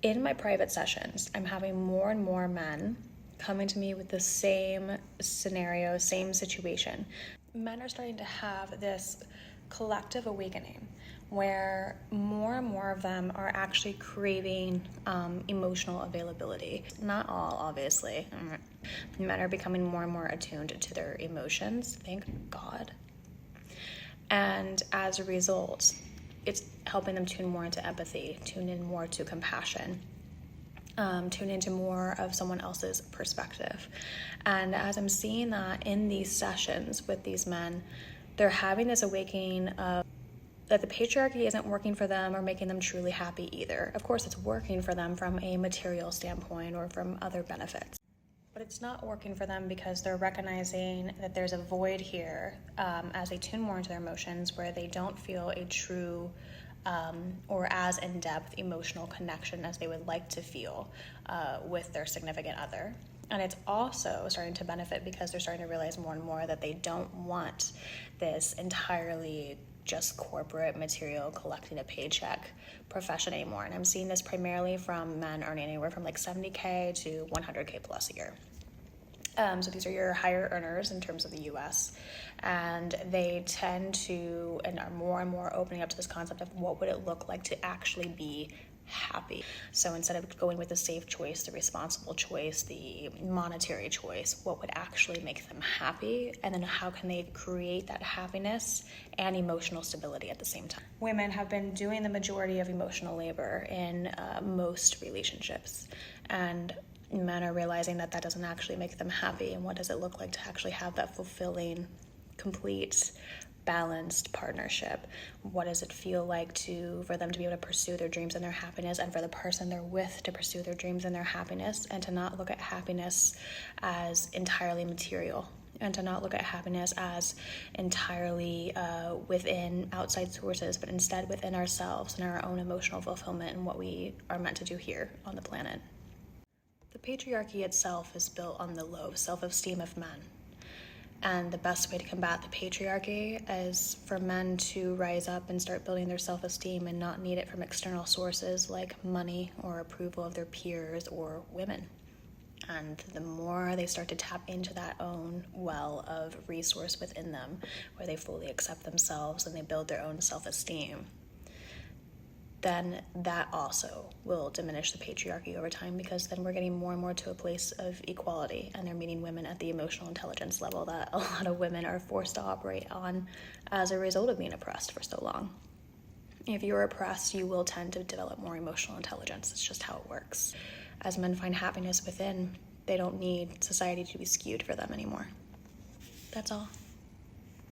In my private sessions, I'm having more and more men coming to me with the same scenario, same situation. Men are starting to have this collective awakening where more and more of them are actually craving emotional availability. Not all, obviously. Men are becoming more and more attuned to their emotions, thank God. And as a result, it's helping them tune more into empathy, tune in more to compassion, tune into more of someone else's perspective. And as I'm seeing that in these sessions with these men, they're having this awakening of that the patriarchy isn't working for them or making them truly happy either. Of course, it's working for them from a material standpoint or from other benefits. But it's not working for them because they're recognizing that there's a void here as they tune more into their emotions where they don't feel a true or as in-depth emotional connection as they would like to feel with their significant other. And it's also starting to benefit because they're starting to realize more and more that they don't want this entirely just corporate material collecting a paycheck profession anymore. And I'm seeing this primarily from men earning anywhere from like 70K to 100K plus a year. So these are your higher earners in terms of the US, and they tend to and are more and more opening up to this concept of what would it look like to actually be happy. So instead of going with the safe choice, the responsible choice, the monetary choice, what would actually make them happy, and then how can they create that happiness and emotional stability at the same time. Women have been doing the majority of emotional labor in most relationships, and men are realizing that that doesn't actually make them happy. And what does it look like to actually have that fulfilling, complete, balanced partnership? What does it feel like for them to be able to pursue their dreams and their happiness, and for the person they're with to pursue their dreams and their happiness, and to not look at happiness as entirely material, and to not look at happiness as entirely within outside sources, but instead within ourselves and our own emotional fulfillment and what we are meant to do here on the planet. The patriarchy itself is built on the low self-esteem of men. And the best way to combat the patriarchy is for men to rise up and start building their self-esteem and not need it from external sources like money or approval of their peers or women. And the more they start to tap into that own well of resource within them, where they fully accept themselves and they build their own self-esteem, then that also will diminish the patriarchy over time, because then we're getting more and more to a place of equality, and they're meeting women at the emotional intelligence level that a lot of women are forced to operate on as a result of being oppressed for so long. If you're oppressed, you will tend to develop more emotional intelligence. It's just how it works. As men find happiness within, they don't need society to be skewed for them anymore. That's all.